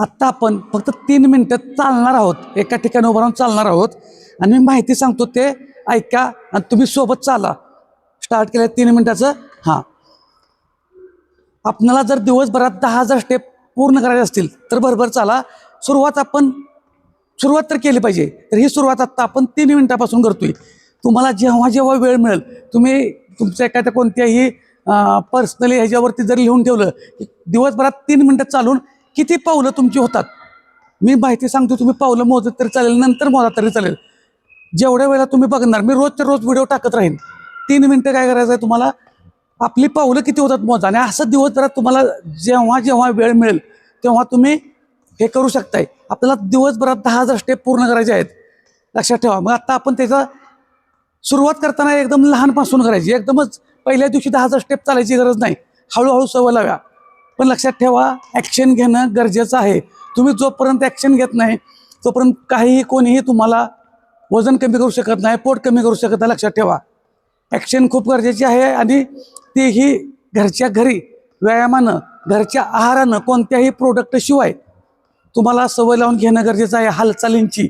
आत्ता आपण फक्त 3 मिनिटं चालणार आहोत, एका ठिकाणी उभं राहून चालणार आहोत आणि मी माहिती सांगतो ते ऐका आणि तुम्ही सोबत चाला. स्टार्ट केलं 3 मिनिटाचं. हां, आपल्याला जर दिवसभरात 10,000 स्टेप पूर्ण करायचे असतील तर भरभर चाला. सुरुवात तर केली पाहिजे. तर ही सुरुवात आत्ता आपण 3 मिनिटापासून करतोय. तुम्हाला जेव्हा जेव्हा वेळ मिळेल तुम्ही तुमच्या एखाद्या कोणत्याही पर्सनली ह्याच्यावरती जर लिहून ठेवलं की दिवसभरात 3 मिनिटं चालून किती पावलं तुमची होतात. मी माहिती सांगतो, तुम्ही पावलं मोजत तरी चालेल, नंतर मोजा तरी चालेल. जेवढ्या वेळेला तुम्ही बघणार, मी रोजच्या रोज व्हिडिओ टाकत राहीन. 3 मिनिटं काय करायचं आहे तुम्हाला, आपली पावलं किती होतात मोजा. आणि असं दिवसभरात तुम्हाला जेव्हा जेव्हा वेळ मिळेल तेव्हा तुम्ही हे करू शकताय. आपल्याला दिवसभरात 10,000 स्टेप पूर्ण करायचे आहेत, लक्षात ठेवा. मग आता आपण त्याचा सुरुवात करताना एकदम लहानपासून करायची. एकदमच पहिल्या दिवशी 10,000 स्टेप चालायची गरज नाही, हळूहळू सवय लाव्या. पण लक्षात ठेवा, ॲक्शन घेणं गरजेचं आहे. तुम्ही जोपर्यंत ॲक्शन घेत नाही तोपर्यंत काहीही कोणीही तुम्हाला वजन कमी करू शकत नाही, पोट कमी करू शकत नाही. लक्षात ठेवा, ॲक्शन खूप गरजेची आहे. आणि तेही घरच्या घरी व्यायामानं, घरच्या आहारानं, कोणत्याही प्रोडक्टशिवाय तुम्हाला सवय लावून घेणं गरजेचं आहे. हालचालींची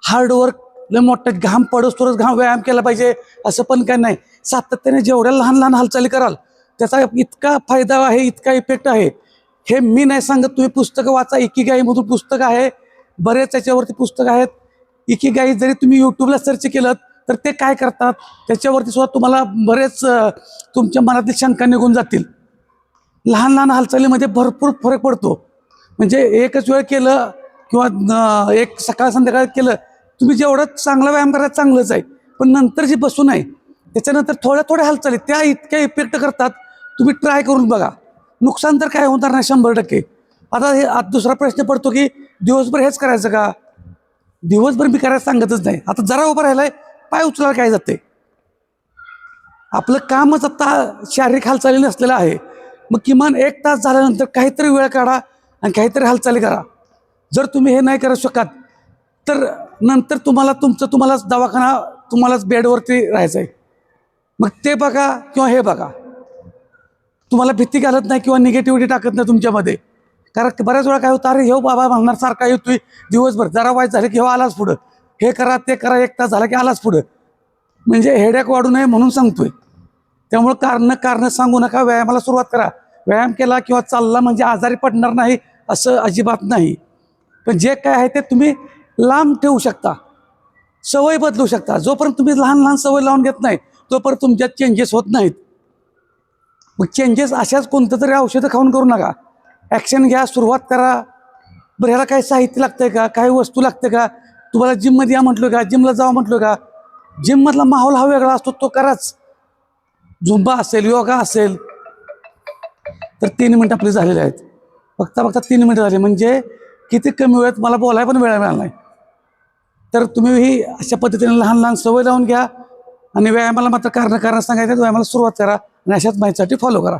हार्डवर्क, लय मोठं घाम पडोस तरच व्यायाम केला पाहिजे असं पण काय नाही. सातत्याने जेवढ्या लहान लहान हालचाली कराल त्याचा इतका फायदा आहे, इतका इफेक्ट आहे. हे मी नाही सांगत, तुम्ही पुस्तकं वाचा. इकिगाईमधून पुस्तकं आहे, बरेच त्याच्यावरती पुस्तकं आहेत. इकिगाई जरी तुम्ही यूट्यूबला सर्च केलं तर ते काय करतात त्याच्यावरती सुद्धा तुम्हाला बरेच तुमच्या मनातील शंका निघून जातील. लहान लहान हालचालीमध्ये भरपूर फरक पडतो. म्हणजे एकच वेळ केलं किंवा एक सकाळ संध्याकाळ केलं, तुम्ही जेवढं चांगला व्यायाम करायचं चांगलंच आहे. पण नंतर जी बसून आहे त्याच्यानंतर थोड्या थोड्या हालचाली त्या इतक्या इफेक्ट करतात. तुम्ही ट्राय करून बघा. नुकसान तर काय होणार नाही 100%. आता हे दुसरा प्रश्न पडतो की दिवसभर हेच करायचं का. दिवसभर मी करायला सांगतच नाही. आता जरा उभं राहिलाय, पाय उचलायला काय जाते. आपलं कामच आता शारीरिक हालचाली नसलेलं आहे. मग किमान 1 तास झाल्यानंतर काहीतरी वेळ काढा आणि काहीतरी हालचाली करा. जर तुम्ही हे नाही करू शकत तर नंतर तुम्हालाच दवाखाना, तुम्हालाच बेडवरती राहायचं आहे. मग ते बघा किंवा हे बघा. तुम्हाला भीती घालत नाही किंवा निगेटिव्हिटी टाकत नाही तुमच्यामध्ये. कारण बऱ्याच वेळा काय होतं, अरे हे बाबा म्हणणार सारखा येतोय दिवसभर, जरा वाईट झालं की आलाच पुढं, हे करा ते करा, 1 तास झाला की आलाच पुढं. म्हणजे हेडॅक वाढू नये म्हणून सांगतोय. त्यामुळं कारण सांगू नका, व्यायामाला सुरुवात करा. व्यायाम केला किंवा चालला म्हणजे आजारी पडणार नाही असं अजिबात नाही. पण जे काय आहे ते तुम्ही लांब ठेवू शकता, सवय बदलू शकता. जोपर्यंत तुम्ही लहान लहान सवय लावून घेत नाही तोपर्यंत तुमच्यात चेंजेस होत नाहीत. मग चेंजेस अशाच कोणतं तरी औषधं खाऊन करू नका. ॲक्शन घ्या, सुरुवात करा. बरं, ह्याला काही साहित्य लागतंय का, काही वस्तू लागते का, तुम्हाला जिममध्ये या म्हटलं का, जिमला जावं म्हटलं का, जिममधला माहोल हा वेगळा असतो, तो कराच. झुंबा असेल, योगा असेल. तर 3 मिनिटं आपली झालेली आहेत. बघता 3 मिनिटं झाली म्हणजे किती कमी वेळात मला बोलायला पण वेळ मिळाला नाही. तर तुम्ही ही अशा पद्धतीने लहान लहान सवय लावून घ्या आणि व्यायामाला मात्र कारण सांगायचं, व्यायामाला सुरुवात करा आणि अशाच माहितीसाठी फॉलो करा.